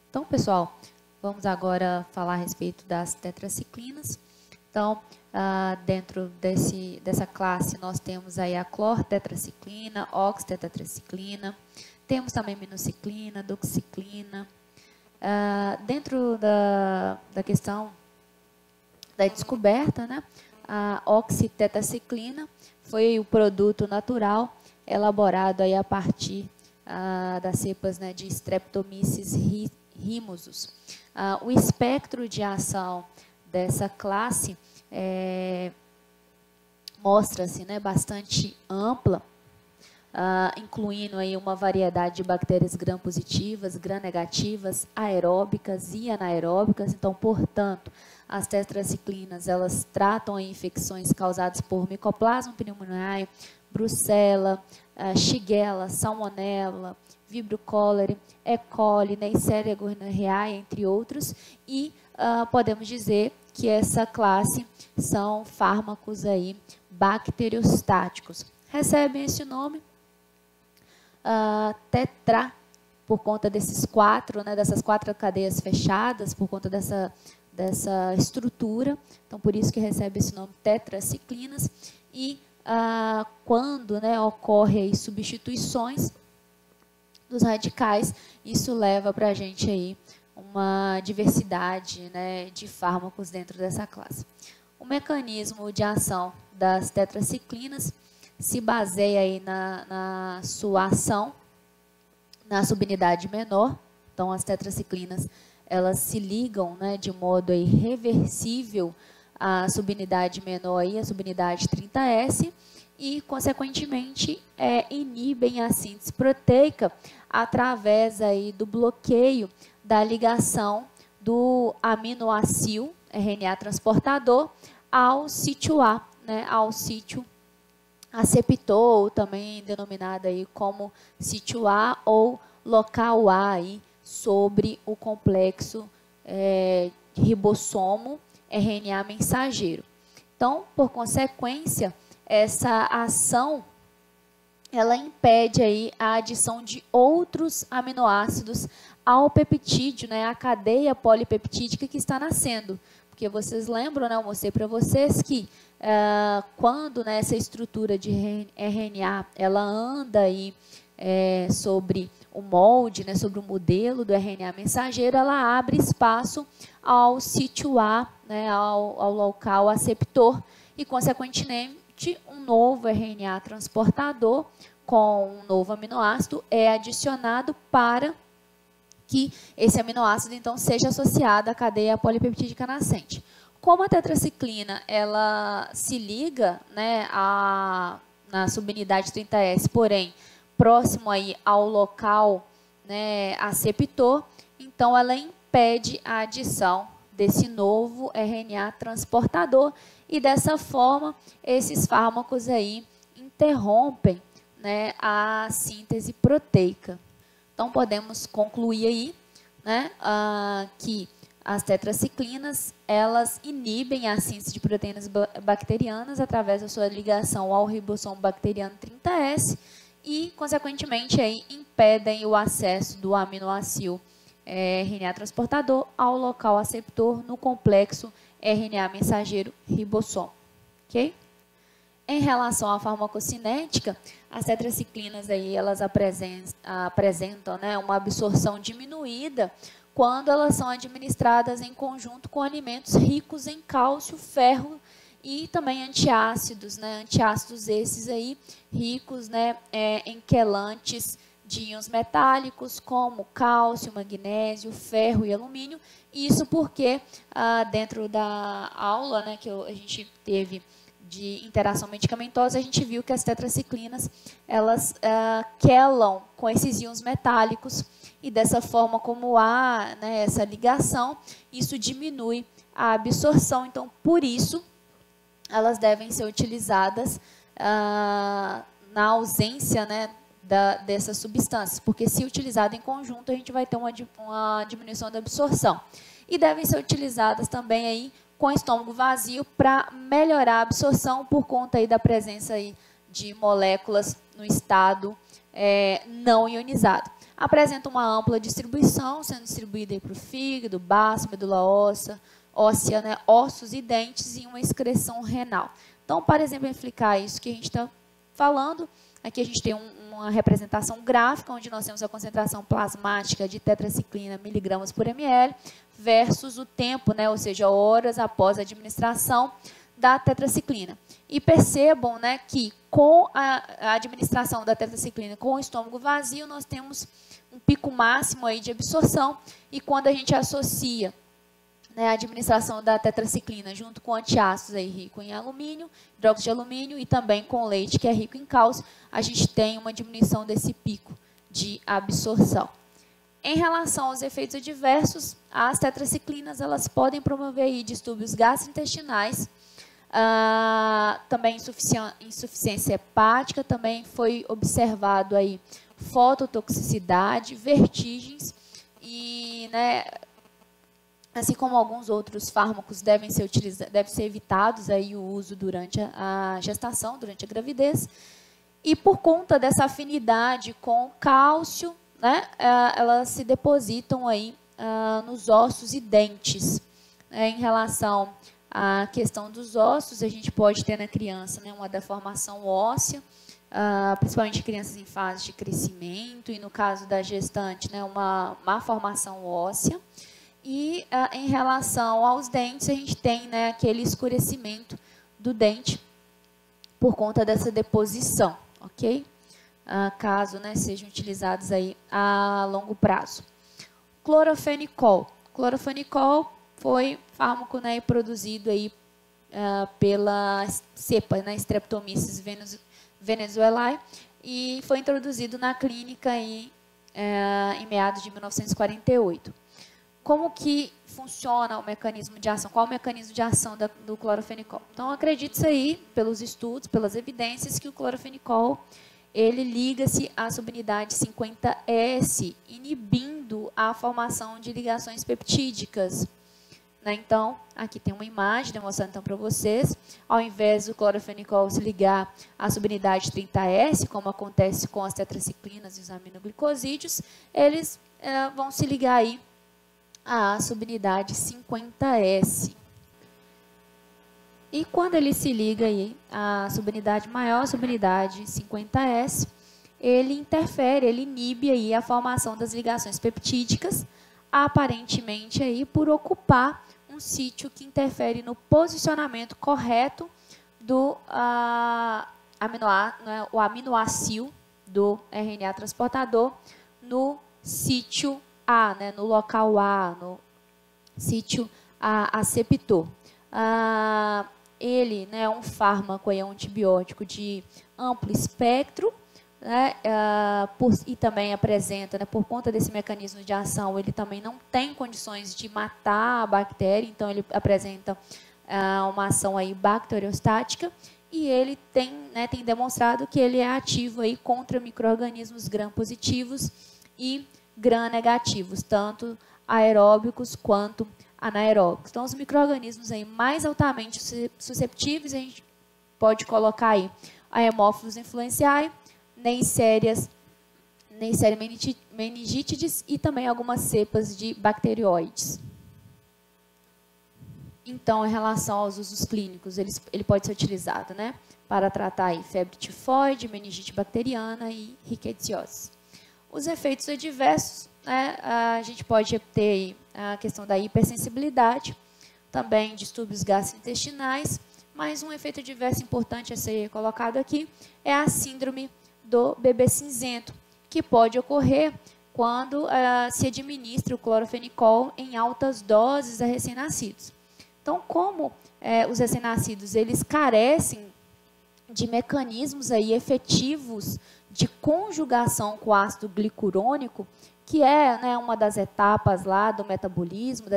Então, pessoal, vamos agora falar a respeito das tetraciclinas. Então, dentro dessa classe, nós temos aí a clortetraciclina, oxitetraciclina, temos também minociclina, doxiciclina. Dentro da questão da descoberta, né, a oxitetraciclina foi o produto natural elaborado aí a partir das cepas, né, de Streptomyces rhizosus. O espectro de ação dessa classe mostra-se, né, bastante ampla, incluindo aí uma variedade de bactérias gram-positivas, gram-negativas, aeróbicas e anaeróbicas. Então, portanto, as tetraciclinas, elas tratam aí infecções causadas por Mycoplasma pneumoniae, Brucella, Shigella, Salmonella, Vibrio cholerae, E. coli, Neisseria gonorrhoeae, entre outros, e podemos dizer que essa classe são fármacos aí bacteriostáticos. Recebem esse nome tetra, por conta desses quatro, né, dessas quatro cadeias fechadas, por conta dessa estrutura. Então, por isso que recebe esse nome tetraciclinas. E quando, né, ocorre aí substituições dos radicais, isso leva para a gente aí uma diversidade, né, de fármacos dentro dessa classe. O mecanismo de ação das tetraciclinas se baseia aí na sua ação na subunidade menor. Então, as tetraciclinas, elas se ligam, né, de modo aí reversível à subunidade menor, aí, a subunidade 30S, e, consequentemente, inibem a síntese proteica através aí do bloqueio da ligação do aminoácido RNA transportador ao sítio A, né, ao sítio aceptor, também denominado aí como sítio A ou local A, aí, sobre o complexo ribossomo RNA mensageiro. Então, por consequência, essa ação ela impede aí a adição de outros aminoácidos ao peptídeo, né, a cadeia polipeptídica que está nascendo. Porque vocês lembram, né, eu mostrei para vocês que quando, né, essa estrutura de RNA ela anda aí sobre o molde, né, sobre o modelo do RNA mensageiro, ela abre espaço ao sítio A, né, ao local aceptor, e, consequentemente, um novo RNA transportador com um novo aminoácido é adicionado para que esse aminoácido, então, seja associado à cadeia polipeptídica nascente. Como a tetraciclina, ela se liga, né, na subunidade 30S, porém, próximo aí ao local, né, aceptor, então ela impede a adição desse novo RNA transportador, e dessa forma esses fármacos aí interrompem, né, a síntese proteica. Então, podemos concluir aí, né, que as tetraciclinas, elas inibem a síntese de proteínas bacterianas através da sua ligação ao ribossomo bacteriano 30S e, consequentemente, aí, impedem o acesso do aminoácido RNA transportador ao local aceptor no complexo RNA mensageiro ribossomo. Ok? Em relação à farmacocinética, as tetraciclinas aí, elas apresentam, né, uma absorção diminuída quando elas são administradas em conjunto com alimentos ricos em cálcio, ferro e também antiácidos, né, antiácidos esses aí ricos, né, em quelantes de íons metálicos como cálcio, magnésio, ferro e alumínio. Isso porque dentro da aula, né, que a gente teve de interação medicamentosa, a gente viu que as tetraciclinas, elas quelam com esses íons metálicos, e dessa forma, como há, né, essa ligação, isso diminui a absorção. Então, por isso, elas devem ser utilizadas na ausência, né, dessas substâncias, porque se utilizada em conjunto, a gente vai ter uma diminuição da absorção. E devem ser utilizadas também aí com estômago vazio para melhorar a absorção por conta aí da presença aí de moléculas no estado não ionizado. apresenta uma ampla distribuição, sendo distribuída para o fígado, baço, medula óssea, né, ossos e dentes, e uma excreção renal. Então, para exemplificar isso que a gente está falando, aqui a gente tem uma representação gráfica, onde nós temos a concentração plasmática de tetraciclina miligramas por ml, versus o tempo, né, ou seja, horas após a administração da tetraciclina. E percebam, né, que com a administração da tetraciclina com o estômago vazio, nós temos um pico máximo aí de absorção, e quando a gente associa, né, a administração da tetraciclina junto com antiácidos aí rico em alumínio, hidróxido de alumínio, e também com leite, que é rico em cálcio, a gente tem uma diminuição desse pico de absorção. Em relação aos efeitos adversos, as tetraciclinas elas podem promover aí distúrbios gastrointestinais, também insuficiência hepática, também foi observado aí fototoxicidade, vertigens e, né, assim como alguns outros fármacos devem ser evitados aí o uso durante a gestação, durante a gravidez, e por conta dessa afinidade com cálcio, né, elas se depositam aí nos ossos e dentes. Em relação à questão dos ossos, a gente pode ter na criança, né, uma deformação óssea, principalmente crianças em fase de crescimento, e no caso da gestante, né, uma má formação óssea. E em relação aos dentes, a gente tem, né, aquele escurecimento do dente por conta dessa deposição, ok? Caso, né, sejam utilizados aí a longo prazo. Clorofenicol. Clorofenicol foi fármaco, né, produzido aí pela cepa, né, Streptomyces venezuelae, e foi introduzido na clínica aí, em meados de 1948. Como que funciona o mecanismo de ação? Qual o mecanismo de ação do clorofenicol? Então, acredite-se aí, pelos estudos, pelas evidências, que o clorofenicol ele liga-se à subunidade 50S, inibindo a formação de ligações peptídicas. Então, aqui tem uma imagem demonstrando então, para vocês, ao invés do clorofenicol se ligar à subunidade 30S, como acontece com as tetraciclinas e os aminoglicosídeos, eles vão se ligar aí à subunidade 50S. E quando ele se liga aí à subunidade maior, a subunidade 50S, ele interfere, ele inibe aí a formação das ligações peptídicas, aparentemente aí por ocupar um sítio que interfere no posicionamento correto do o aminoácido do RNA transportador no sítio A, né, no local A, no sítio aceptor. Ele, né, é um fármaco, é um antibiótico de amplo espectro, né, e também apresenta, né, por conta desse mecanismo de ação, ele também não tem condições de matar a bactéria, então ele apresenta uma ação aí bacteriostática, e ele tem, né, tem demonstrado que ele é ativo aí contra micro-organismos gram-positivos e gram-negativos, tanto aeróbicos quanto anaeróbicos. Então, os micro-organismos aí mais altamente susceptíveis, a gente pode colocar aí a Haemophilus influenzae, Neisseria meningitidis e também algumas cepas de bacterióides. Então, em relação aos usos clínicos, ele pode ser utilizado, né, para tratar aí febre tifoide, meningite bacteriana e rickettsiosis. Os efeitos adversos, né, a gente pode ter aí a questão da hipersensibilidade, também distúrbios gastrointestinais, mas um efeito adverso importante a ser colocado aqui é a síndrome do bebê cinzento, que pode ocorrer quando se administra o clorofenicol em altas doses a recém-nascidos. Então, como os recém-nascidos eles carecem de mecanismos aí efetivos de conjugação com o ácido glicurônico, que é, né, uma das etapas lá do metabolismo,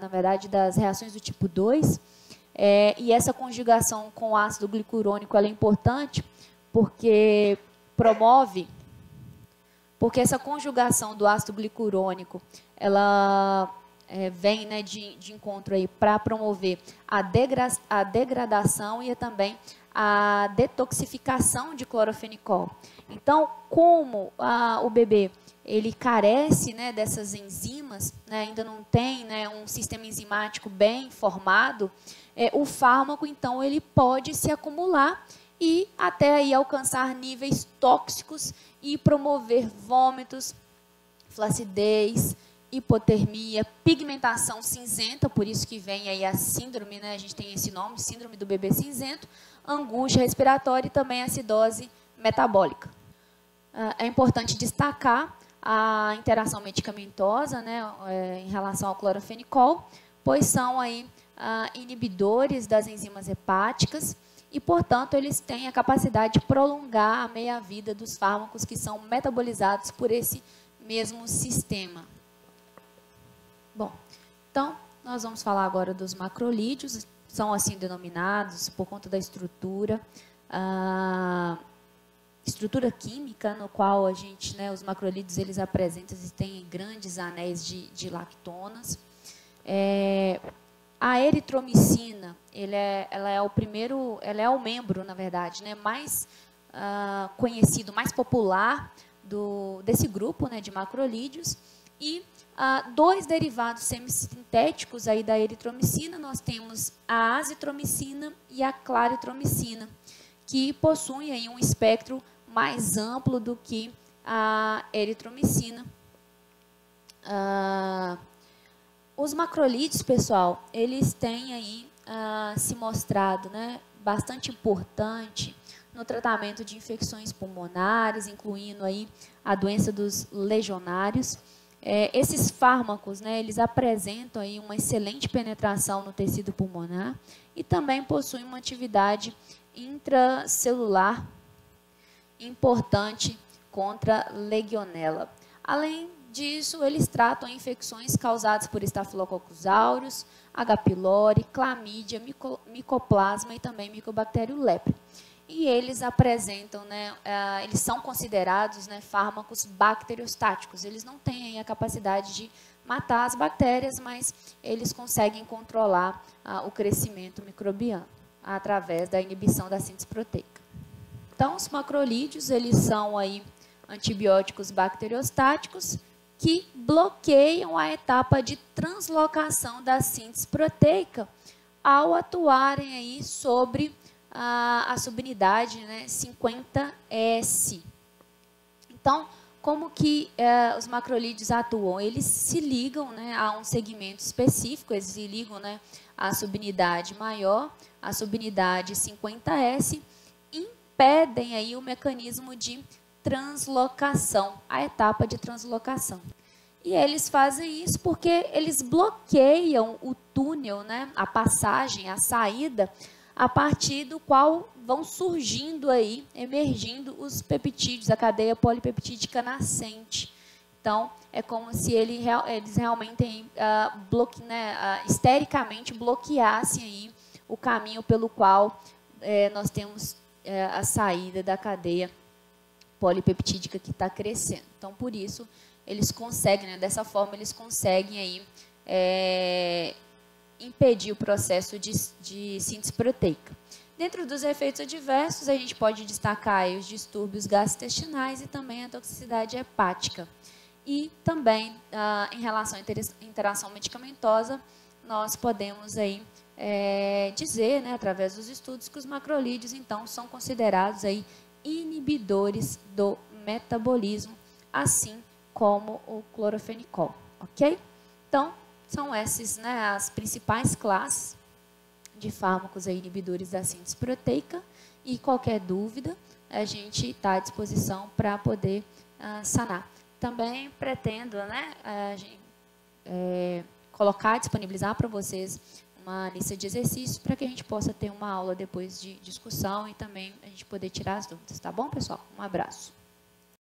na verdade, das reações do tipo 2, e essa conjugação com o ácido glicurônico ela é importante porque essa conjugação do ácido glicurônico, ela vem, né, de encontro aí para promover a degradação e também a detoxificação de clorofenicol. Então, como o bebê ele carece, né, dessas enzimas, né, ainda não tem, né, um sistema enzimático bem formado, o fármaco, então, ele pode se acumular e até aí alcançar níveis tóxicos e promover vômitos, flacidez, hipotermia, pigmentação cinzenta, por isso que vem aí a síndrome, né, a gente tem esse nome, síndrome do bebê cinzento, angústia respiratória e também acidose metabólica. É importante destacar a interação medicamentosa, né, em relação ao clorofenicol, pois são aí inibidores das enzimas hepáticas e, portanto, eles têm a capacidade de prolongar a meia-vida dos fármacos que são metabolizados por esse mesmo sistema. Bom, então, nós vamos falar agora dos macrolídeos, são assim denominados por conta da estrutura química, no qual a gente, né, os macrolídeos, eles apresentam, eles têm grandes anéis de lactonas. A eritromicina, ela é o membro, na verdade, né, mais conhecido, mais popular desse grupo, né, de macrolídeos. E dois derivados semissintéticos aí da eritromicina, nós temos a azitromicina e a claritromicina, que possuem aí um espectro mais amplo do que a eritromicina. Os macrolídeos, pessoal, eles têm aí se mostrado, né, bastante importante no tratamento de infecções pulmonares, incluindo aí a doença dos legionários. Esses fármacos, né, eles apresentam aí uma excelente penetração no tecido pulmonar e também possuem uma atividade intracelular importante contra legionela. Além disso, eles tratam infecções causadas por Staphylococcus aureus, H. pylori, clamídia, micoplasma e também micobactério lepre. E eles apresentam, né, eles são considerados, né, fármacos bacteriostáticos. Eles não têm a capacidade de matar as bactérias, mas eles conseguem controlar o crescimento microbiano através da inibição da síntese proteica. Então, os macrolídeos, eles são aí antibióticos bacteriostáticos que bloqueiam a etapa de translocação da síntese proteica ao atuarem aí sobre a subunidade, né, 50S. Então, como que os macrolídeos atuam? Eles se ligam, né, a um segmento específico, eles se ligam, né, à subunidade maior, à subunidade 50S, impedem aí o mecanismo de translocação, a etapa de translocação. E eles fazem isso porque eles bloqueiam o túnel, né, a passagem, a saída, a partir do qual vão surgindo aí, emergindo os peptídeos, a cadeia polipeptídica nascente. Então, é como se eles realmente estericamente bloqueassem aí o caminho pelo qual nós temos a saída da cadeia polipeptídica que está crescendo. Então, por isso, eles conseguem, né, dessa forma, eles conseguem aí impedir o processo de síntese proteica. Dentro dos efeitos adversos, a gente pode destacar aí os distúrbios gastrointestinais e também a toxicidade hepática. E também, em relação à interação medicamentosa, nós podemos aí, dizer, né, através dos estudos, que os macrolídeos, então, são considerados aí inibidores do metabolismo, assim como o clorofenicol, ok? Então, são essas, né, as principais classes de fármacos aí, inibidores da síntese proteica, e qualquer dúvida, a gente está à disposição para poder sanar. Também pretendo, né, disponibilizar para vocês uma lista de exercícios para que a gente possa ter uma aula depois de discussão e também a gente poder tirar as dúvidas, tá bom, pessoal? Um abraço.